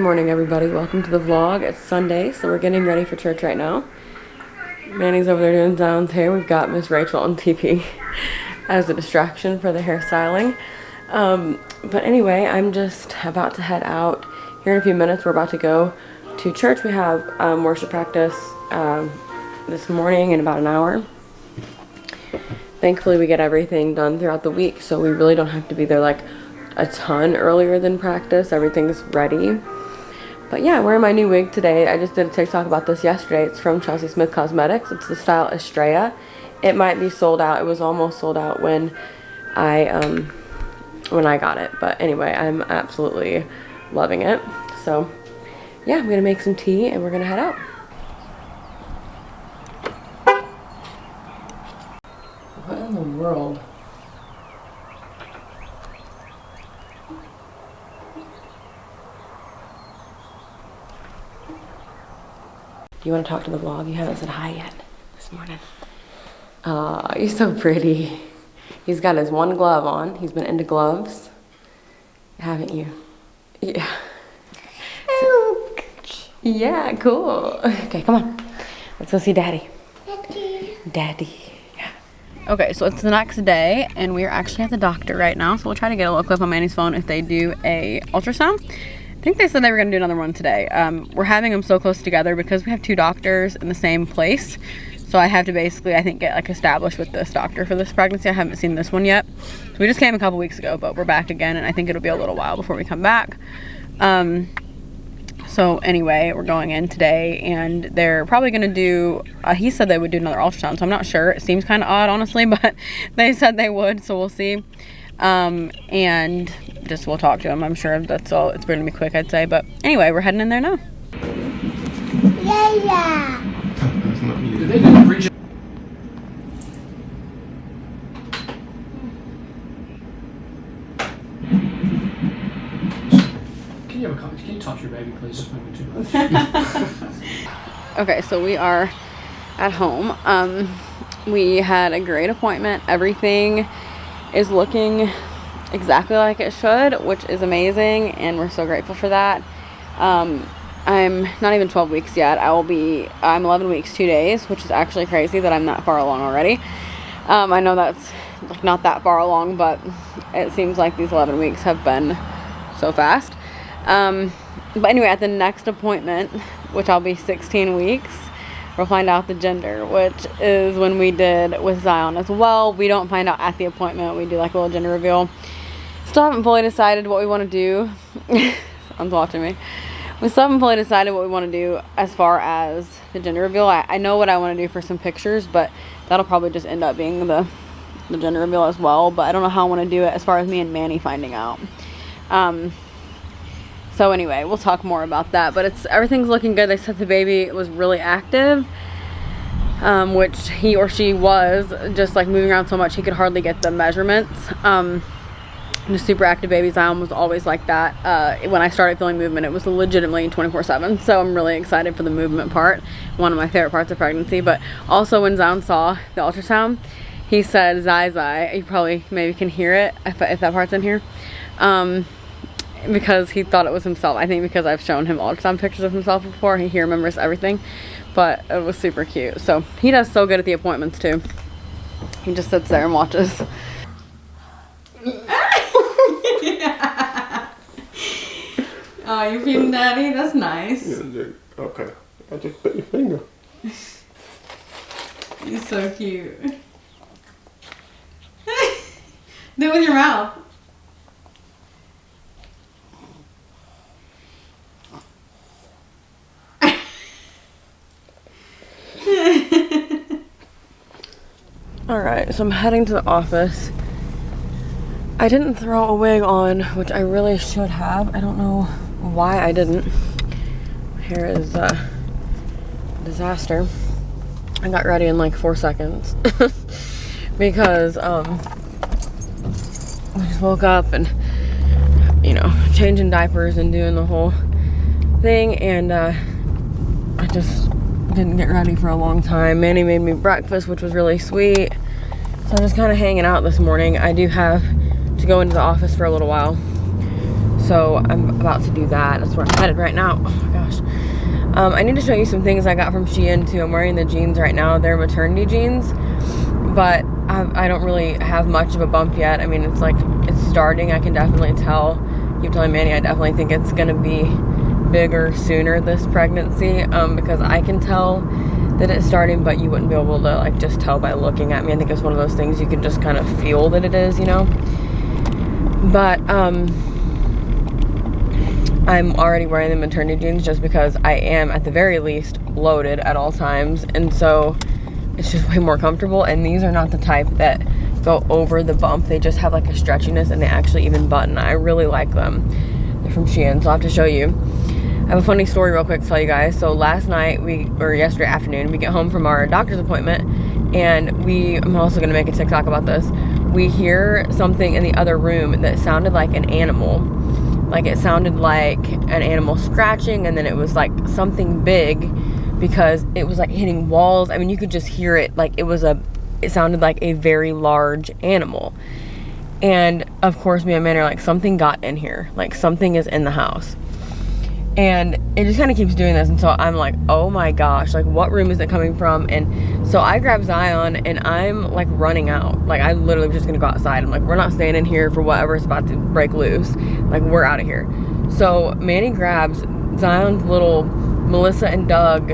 morning, everybody. Welcome to the vlog. It's Sunday, so we're getting ready for church right now. Manny's over there doing Zion's hair. We've got Miss Rachel on TP as a distraction for the hairstyling. But anyway, I'm just about to head out. Here in a few minutes, we're about to go to church. We have worship practice this morning in about an hour. Thankfully, we get everything done throughout the week, so we really don't have to be there like a ton earlier than practice. Everything's ready. But yeah, wearing my new wig today. I just did a TikTok about this yesterday. It's from Chelsea Smith Cosmetics. It's the style Estrella. It might be sold out. It was almost sold out when I got it. But anyway, I'm absolutely loving it. So yeah, I'm gonna make some tea and we're gonna head out. What in the world? You want to talk to the vlog? You haven't said hi yet this morning. You're so pretty. He's got his one glove on. He's been into gloves, haven't you? Yeah. Yeah, cool. Okay, come on. Let's go see Daddy. Daddy. Yeah. Okay, so it's the next day, and we're actually at the doctor right now. So we'll try to get a little clip on Manny's phone if they do a ultrasound. I think they said they were going to do another one today. We're having them so close together because we have two doctors in the same place. So I have to basically, I think, get like established with this doctor for this pregnancy. I haven't seen this one yet. So we just came a couple weeks ago, but we're back again, and I think it'll be a little while before we come back. So anyway, we're going in today, and they're probably going to do, he said they would do another ultrasound, so I'm not sure. It seems kind of odd, honestly, but they said they would, so we'll see. And just we'll talk to him. I'm sure that's all. It's going to be quick, I'd say. But anyway, we're heading in there now. Yeah. Can you touch your baby, please? Just maybe too much. Okay, so we are at home. We had a great appointment. Everything is looking exactly like it should, which is amazing, and we're so grateful for that. I'm not even 12 weeks yet. I'm 11 weeks 2 days, which is actually crazy that I'm that far along already. I know that's like not that far along, but it seems like these 11 weeks have been so fast. But anyway, at the next appointment, which I'll be 16 weeks, we'll find out the gender, which is when we did with Zion as well. We don't find out at the appointment. We do like a little gender reveal. Still haven't fully decided what we want to do. Someone's watching me. We still haven't fully decided what we want to do as far as the gender reveal. I know what I want to do for some pictures, but that'll probably just end up being the gender reveal as well. But I don't know how I want to do it as far as me and Manny finding out. So anyway, we'll talk more about that, but everything's looking good. They said the baby was really active, which he or she was, just like moving around so much he could hardly get the measurements. The super active baby. Zion was always like that. When I started feeling movement, it was legitimately 24/7. So I'm really excited for the movement part, one of my favorite parts of pregnancy. But also when Zion saw the ultrasound, he said Zai Zai. You probably maybe can hear it if that part's in here. Because he thought it was himself. I think because I've shown him ultrasound pictures of himself before, he remembers everything. But it was super cute. So he does so good at the appointments too. He just sits there and watches. Oh, you're feeding Daddy? That's nice. Yeah, okay. I just bit your finger. He's so cute. Do it with your mouth. Alright, so I'm heading to the office. I didn't throw a wig on, which I really should have. I don't know why I didn't. My hair is a disaster. I got ready in like 4 seconds. Because I just woke up and, you know, changing diapers and doing the whole thing, and I just didn't get ready for a long time. Manny made me breakfast, which was really sweet. So I'm just kind of hanging out this morning. I do have to go into the office for a little while. So I'm about to do that. That's where I'm headed right now. Oh my gosh. I need to show you some things I got from Shein too. I'm wearing the jeans right now. They're maternity jeans, but I don't really have much of a bump yet. I mean, it's like, it's starting. I can definitely tell. Keep telling Manny, I definitely think it's gonna be bigger sooner this pregnancy, because I can tell that it's starting, but you wouldn't be able to like just tell by looking at me. I think it's one of those things you can just kind of feel that it is, you know. But I'm already wearing the maternity jeans just because I am at the very least bloated at all times, and so it's just way more comfortable. And these are not the type that go over the bump. They just have like a stretchiness, and they actually even button. I really like them. They're from Shein, so I'll have to show you. I have a funny story real quick to tell you guys. So last night, or yesterday afternoon, we get home from our doctor's appointment, and I'm also gonna make a TikTok about this. We hear something in the other room that sounded like an animal. Like it sounded like an animal scratching, and then it was like something big, because it was like hitting walls. I mean, you could just hear it. Like it sounded like a very large animal. And of course, me and Man are like, something got in here. Like something is in the house. And it just kind of keeps doing this. And so I'm like, oh my gosh, like what room is it coming from? And so I grab Zion, and I'm like running out. Like I literally was just gonna go outside. I'm like, we're not staying in here for whatever's about to break loose. Like we're out of here. So Manny grabs Zion's little Melissa and Doug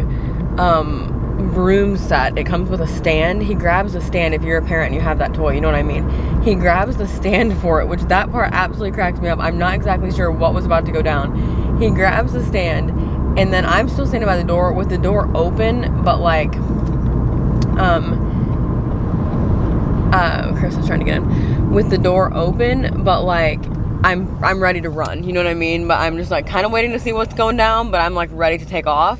broom set. It comes with a stand. He grabs the stand. If you're a parent and you have that toy, you know what I mean. He grabs the stand for it, which that part absolutely cracks me up. I'm not exactly sure what was about to go down. He grabs the stand, and then I'm still standing by the door with the door open, but like Chris is trying to get in with the door open, but like I'm ready to run, you know what I mean? But I'm just like kind of waiting to see what's going down, but I'm like ready to take off.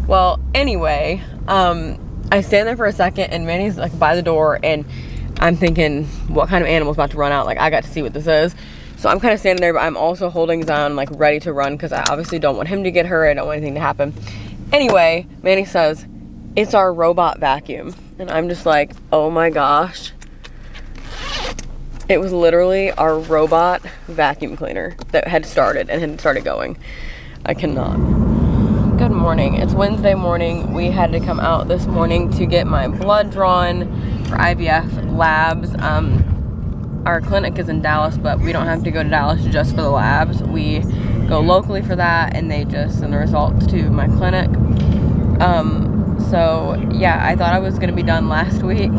Well, anyway, I stand there for a second, and Manny's like by the door, and I'm thinking, what kind of animal's about to run out? Like I got to see what this is. So I'm kind of standing there, but I'm also holding Zion like ready to run, because I obviously don't want him to get hurt. I don't want anything to happen. Anyway, Manny says, it's our robot vacuum. And I'm just like, oh my gosh. It was literally our robot vacuum cleaner that had started and had started going. I cannot. Good morning. It's Wednesday morning. We had to come out this morning to get my blood drawn for IVF labs. Our clinic is in Dallas, but we don't have to go to Dallas just for the labs. We go locally for that, and they just send the results to my clinic. So yeah, I thought I was gonna be done last week.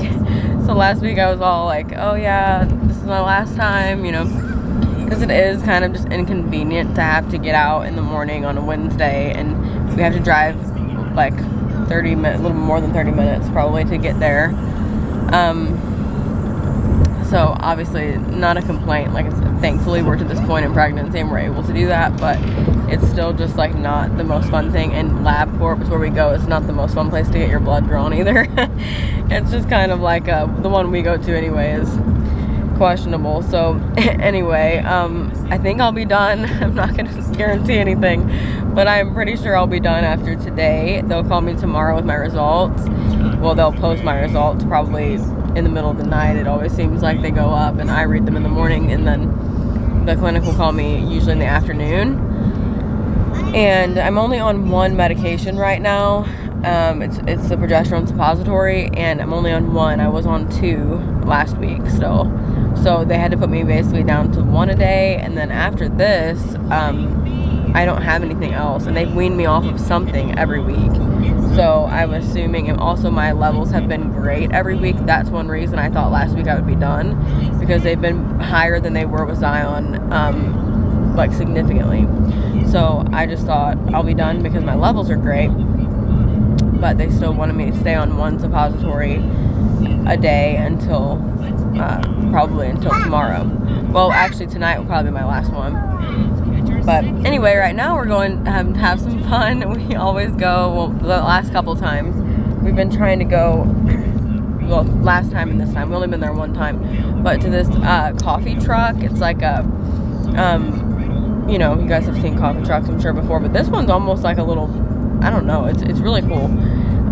So last week I was all like, oh yeah, this is my last time, you know, because it is kind of just inconvenient to have to get out in the morning on a Wednesday, and we have to drive like 30 minutes, a little more than 30 minutes probably to get there. So obviously not a complaint. Like thankfully we're to this point in pregnancy and we're able to do that, but it's still just like not the most fun thing. And LabCorp is where we go. It's not the most fun place to get your blood drawn either. It's just kind of like the one we go to anyway is questionable. So anyway, I think I'll be done. I'm not going to guarantee anything, but I'm pretty sure I'll be done after today. They'll call me tomorrow with my results. Well, they'll post my results probably in the middle of the night. It always seems like they go up, and I read them in the morning, and then the clinic will call me usually in the afternoon. And I'm only on one medication right now. It's the progesterone suppository, and I'm only on one. I was on 2 last week still. So they had to put me basically down to 1 a day, and then after this, I don't have anything else, and they've weaned me off of something every week. So I'm assuming, and also my levels have been great every week. That's one reason I thought last week I would be done, because they've been higher than they were with Zion, like significantly. So I just thought I'll be done because my levels are great, but they still wanted me to stay on 1 suppository a day until probably until tomorrow. Well, actually tonight will probably be my last one. But anyway, right now we're going to have some fun. We always go, well, the last couple times we've been trying to go, well, last time and this time, we've only been there 1 time, but to this coffee truck. It's like a, you know, you guys have seen coffee trucks, I'm sure, before, but this one's almost like a little, I don't know, it's really cool.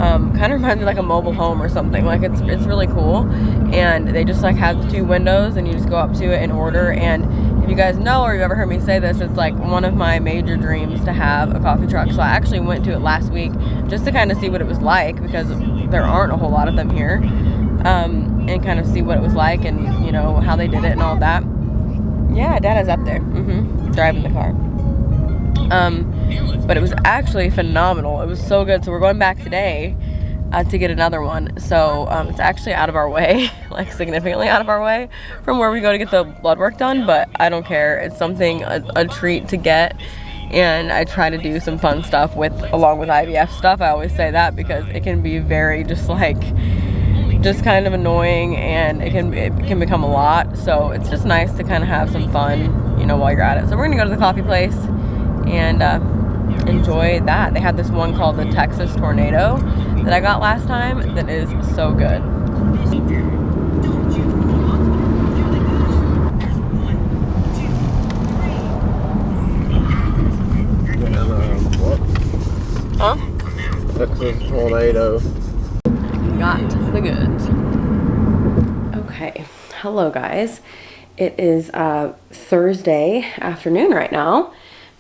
Kind of reminds me like a mobile home or something. Like it's really cool, and they just like have the 2 windows, and you just go up to it and order. And if you guys know or you've ever heard me say this, it's like one of my major dreams to have a coffee truck. So I actually went to it last week just to kind of see what it was like, because there aren't a whole lot of them here, and kind of see what it was like and, you know, how they did it and all that. Yeah, Dad is up there, driving the car. But it was actually phenomenal. It was so good. So we're going back today to get another one. So it's actually out of our way, like significantly out of our way from where we go to get the blood work done, but I don't care. It's something, a treat to get, and I try to do some fun stuff along with IVF stuff. I always say that because it can be very just kind of annoying, and it can become a lot. So it's just nice to kind of have some fun, you know, while you're at it. So we're gonna go to the coffee place and enjoy that. They had this one called the Texas Tornado that I got last time that is so good. Huh? Texas Tornado. Got the goods. Okay, hello guys. It is Thursday afternoon right now.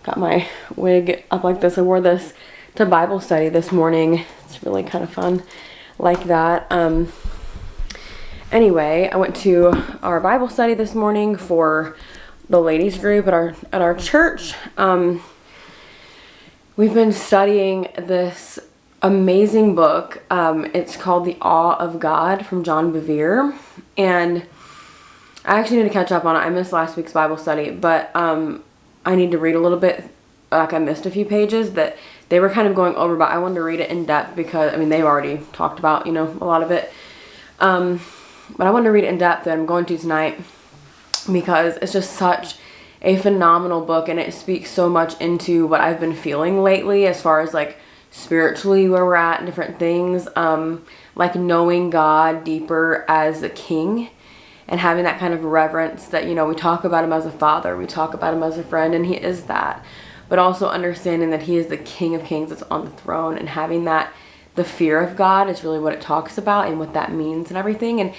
Got my wig up like this. I wore this to Bible study this morning. It's really kind of fun like that. Anyway, I went to our Bible study this morning for the ladies group at our church. We've been studying this amazing book. It's called The Awe of God from John Bevere, and I actually need to catch up on it. I missed last week's Bible study, but I need to read a little bit. Like, I missed a few pages that they were kind of going over, but I wanted to read it in depth because, I mean, they've already talked about, you know, a lot of it. But I wanted to read it in depth, and I'm going to tonight because it's just such a phenomenal book, and it speaks so much into what I've been feeling lately as far as, like, spiritually where we're at and different things. Like knowing God deeper as a king, and having that kind of reverence that, you know, we talk about him as a father, we talk about him as a friend, and he is that. But also understanding that he is the King of Kings that's on the throne, and having that, the fear of God is really what it talks about and what that means and everything. And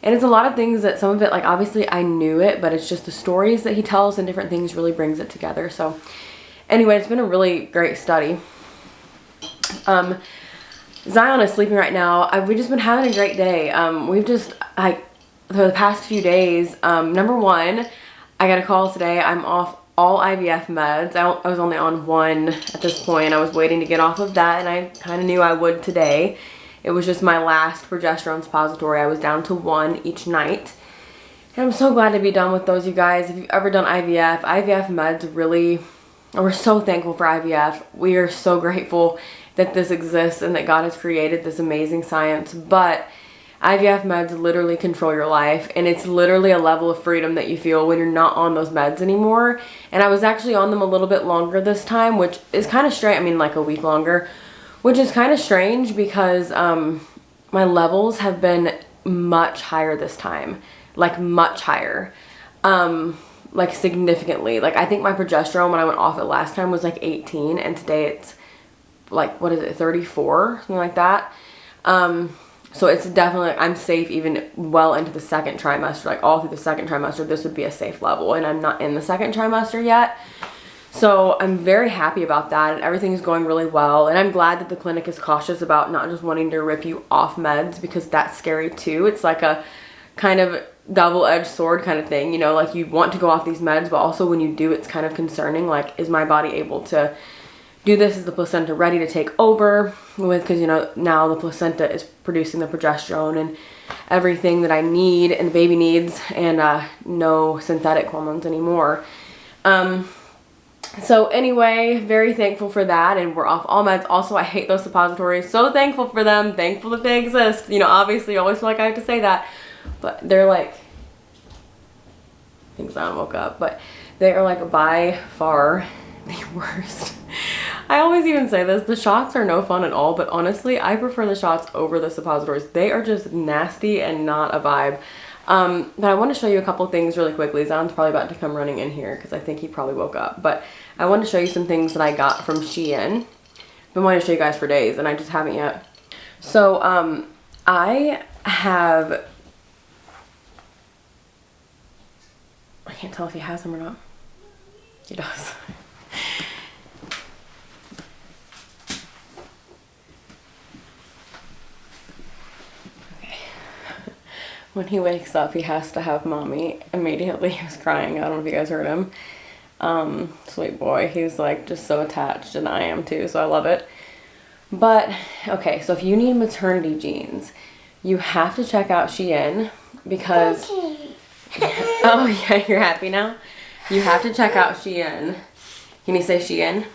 it's a lot of things that some of it, like, obviously I knew it, but it's just the stories that he tells and different things really brings it together. So anyway, it's been a really great study. Zion is sleeping right now. We've just been having a great day. We've just, like, for the past few days, number one, I got a call today. I'm off all IVF meds. I was only on one at this point. I was waiting to get off of that, and I kind of knew I would today. It was just my last progesterone suppository. I was down to one each night. And I'm so glad to be done with those, you guys. If you've ever done IVF meds really, we're so thankful for IVF. We are so grateful that this exists and that God has created this amazing science. But IVF meds literally control your life, and it's literally a level of freedom that you feel when you're not on those meds anymore. And I was actually on them a little bit longer this time, which is kind of strange. I mean, like a week longer, which is kind of strange because my levels have been much higher this time, like much higher, like significantly. Like, I think my progesterone when I went off it last time was like 18, and today it's like, what is it, 34, something like that. So it's definitely, I'm safe even well into the second trimester, like all through the second trimester, this would be a safe level, and I'm not in the second trimester yet. So I'm very happy about that, and everything's going really well. And I'm glad that the clinic is cautious about not just wanting to rip you off meds, because that's scary too. It's like a kind of double-edged sword kind of thing, you know, like you want to go off these meds, but also when you do, it's kind of concerning. Like, is my body able to do this? Is the placenta ready to take over with, because, you know, now the placenta is producing the progesterone and everything that I need and the baby needs, and no synthetic hormones anymore. So anyway, very thankful for that, and we're off all meds. Also, I hate those suppositories. So thankful for them. Thankful that they exist. You know, obviously, I always feel like I have to say that, but they're like, I think Zion woke up, but they are like by far the worst. I always even say this, the shots are no fun at all, but honestly, I prefer the shots over the suppositories. They are just nasty and not a vibe. But I want to show you a couple things really quickly. Zion's probably about to come running in here because I think he probably woke up. But I want to show you some things that I got from Shein. I've been wanting to show you guys for days, and I just haven't yet. So I have, I can't tell if he has them or not. He does. Okay. When he wakes up, he has to have mommy. Immediately, he was crying. I don't know if you guys heard him. Sweet boy. He's like just so attached, and I am too, so I love it. But, okay, so if you need maternity jeans, you have to check out Shein because... Oh, yeah, you're happy now? You have to check out Shein. Can you say Shein?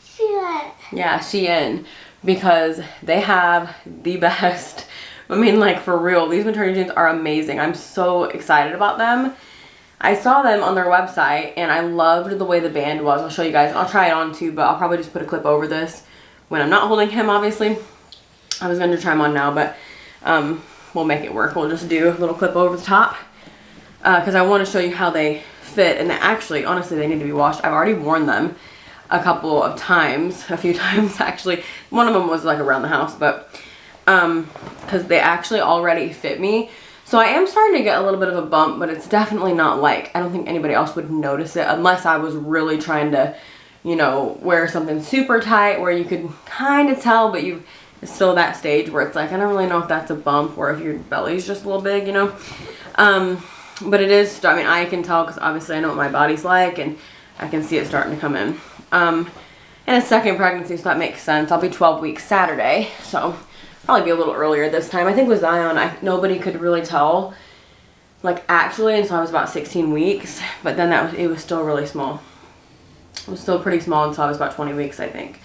Shein. Yeah, Shein. Because they have the best... I mean, like, for real, these maternity jeans are amazing. I'm so excited about them. I saw them on their website, and I loved the way the band was. I'll show you guys. I'll try it on, too, but I'll probably just put a clip over this when I'm not holding him, obviously. I was going to try them on now, but we'll make it work. We'll just do a little clip over the top because I want to show you how they fit. And actually, honestly, they need to be washed. I've already worn them a couple of times, a few times, actually. One of them was, like, around the house, but because they actually already fit me. So I am starting to get a little bit of a bump, but it's definitely not like, I don't think anybody else would notice it unless I was really trying to, you know, wear something super tight where you could kind of tell, but it's still that stage where it's like, I don't really know if that's a bump or if your belly's just a little big, you know. But it is, I mean, I can tell because obviously I know what my body's like and I can see it starting to come in. And a second pregnancy, so that makes sense. I'll be 12 weeks Saturday, so probably be a little earlier this time. I think with Zion, nobody could really tell, like, actually until I was about 16 weeks. But then it was still really small. It was still pretty small until I was about 20 weeks, I think.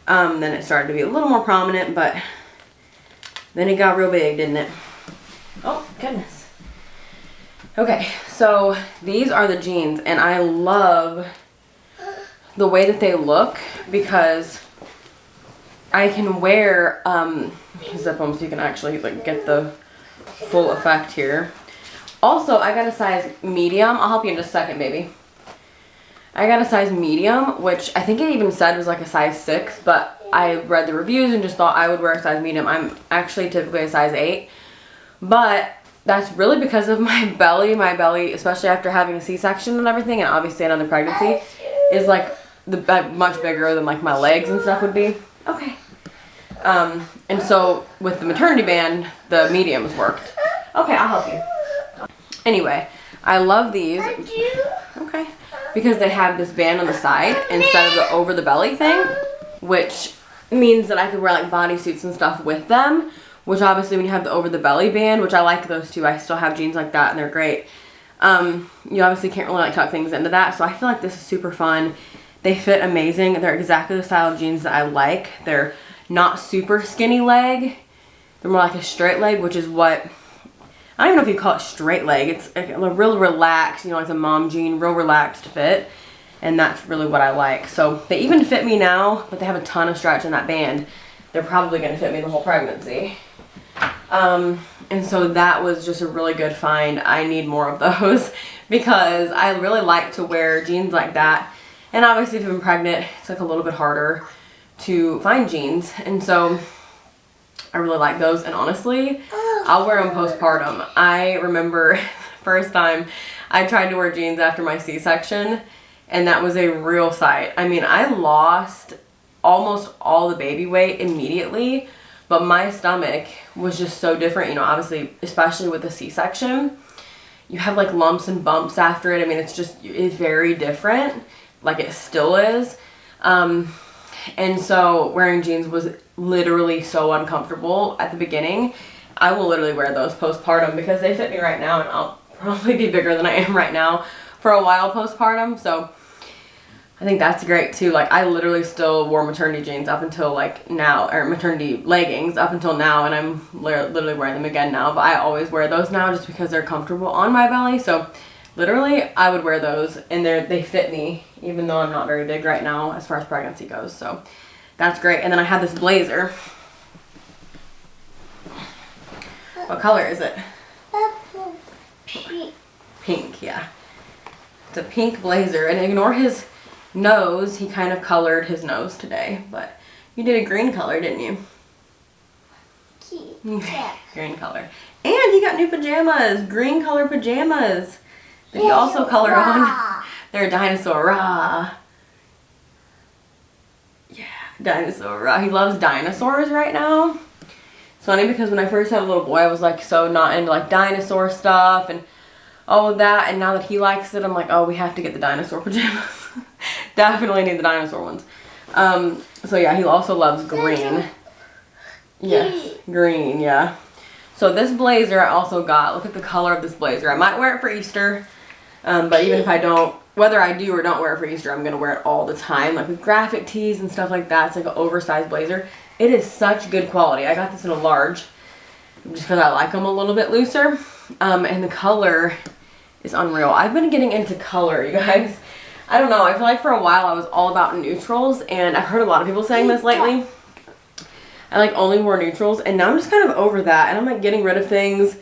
Then it started to be a little more prominent, but then it got real big, didn't it? Oh, goodness. Okay, so these are the jeans, and I love the way that they look because I can wear, zip them so you can actually like get the full effect here. Also, I got a size medium. I'll help you in just a second, baby. I got a size medium, which I think it even said was like a size 6, but I read the reviews and just thought I would wear a size medium. I'm actually typically a size 8, but that's really because of my belly. My belly, especially after having a C-section and everything, and obviously another pregnancy, is like much bigger than like my legs and stuff would be. Okay. And so with the maternity band, the mediums worked. Okay, I'll help you. Anyway, I love these. Okay. Because they have this band on the side instead of the over the belly thing, which means that I could wear like bodysuits and stuff with them, which obviously when you have the over the belly band, which I like those too. I still have jeans like that and they're great. You obviously can't really like tuck things into that. So I feel like this is super fun. They fit amazing. They're exactly the style of jeans that I like. They're not super skinny leg. They're more like a straight leg, which is what, I don't even know if you call it straight leg. It's like a real relaxed, you know, like a mom jean, real relaxed fit. And that's really what I like. So they even fit me now, but they have a ton of stretch in that band. They're probably going to fit me the whole pregnancy. And so that was just a really good find. I need more of those because I really like to wear jeans like that. And obviously if you've been pregnant, it's like a little bit harder to find jeans. And so I really like those. And honestly, I'll wear them postpartum. I remember first time I tried to wear jeans after my C-section, and that was a real sight. I mean, I lost almost all the baby weight immediately, but my stomach was just so different. You know, obviously, especially with the C-section, you have like lumps and bumps after it. I mean, it's very different. Like it still is. And so wearing jeans was literally so uncomfortable at the beginning. I will literally wear those postpartum because they fit me right now, and I'll probably be bigger than I am right now for a while postpartum. So I think that's great too. Like I literally still wore maternity jeans up until like now, or maternity leggings up until now, and I'm literally wearing them again now. But I always wear those now just because they're comfortable on my belly. So literally I would wear those, and they fit me even though I'm not very big right now as far as pregnancy goes. So that's great. And then I have this blazer. What color is it? Pink. Pink, yeah. It's a pink blazer. And ignore his nose. He kind of colored his nose today. But you did a green color, didn't you? Yeah. Green color. And he got new pajamas. Green color pajamas. But he also colored on their dinosaur. Rah. Yeah, dinosaur. Rah. He loves dinosaurs right now. It's funny because when I first had a little boy, I was like so not into like dinosaur stuff and all of that. And now that he likes it, I'm like, oh, we have to get the dinosaur pajamas. Definitely need the dinosaur ones. So yeah, he also loves green. Yes, green, yeah. So this blazer I also got, look at the color of this blazer. I might wear it for Easter, but even if I don't, whether I do or don't wear it for Easter, I'm going to wear it all the time. Like with graphic tees and stuff like that. It's like an oversized blazer. It is such good quality. I got this in a large just because I like them a little bit looser. And the color is unreal. I've been getting into color, you guys. I don't know. I feel like for a while I was all about neutrals, and I've heard a lot of people saying this lately. I like only wore neutrals, and now I'm just kind of over that, and I'm like getting rid of things.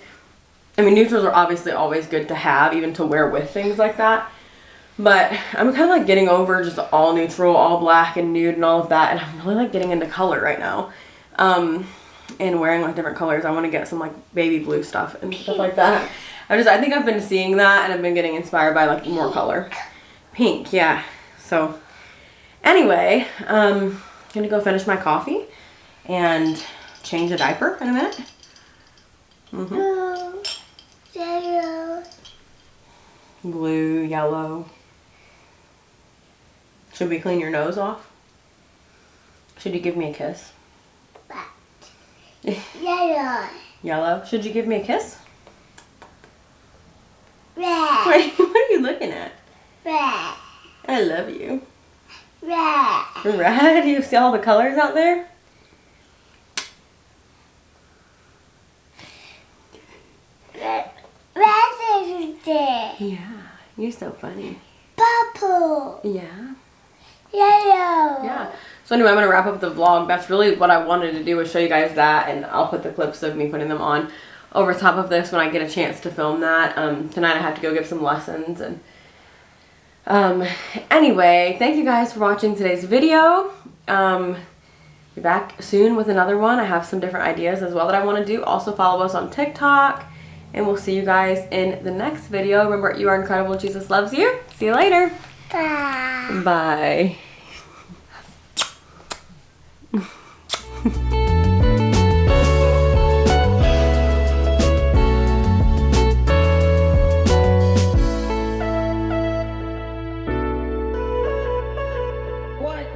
I mean, neutrals are obviously always good to have, even to wear with things like that. But I'm kind of like getting over just all neutral, all black and nude and all of that, and I'm really like getting into color right now. And wearing like different colors. I want to get some like baby blue stuff and stuff like that. I think I've been seeing that, and I've been getting inspired by like more color. Pink, yeah. So anyway, I'm gonna go finish my coffee and change a diaper in a minute. Yellow. Blue, yellow. Should we clean your nose off? Should you give me a kiss? Yellow. Yellow. Should you give me a kiss? Red. Wait, what are you looking at? Red. I love you. Red. Red? You see all the colors out there? Red. Red is there. Yeah. You're so funny. Purple. Yeah. Yellow. Yeah. So anyway, I'm going to wrap up the vlog. That's really what I wanted to do, was show you guys that, and I'll put the clips of me putting them on over top of this when I get a chance to film that. Tonight I have to go give some lessons. And anyway, thank you guys for watching today's video. Be back soon with another one. I have some different ideas as well that I want to do. Also follow us on TikTok, and we'll see you guys in the next video. Remember, you are incredible. Jesus loves you. See you later. Bye. Bye. What?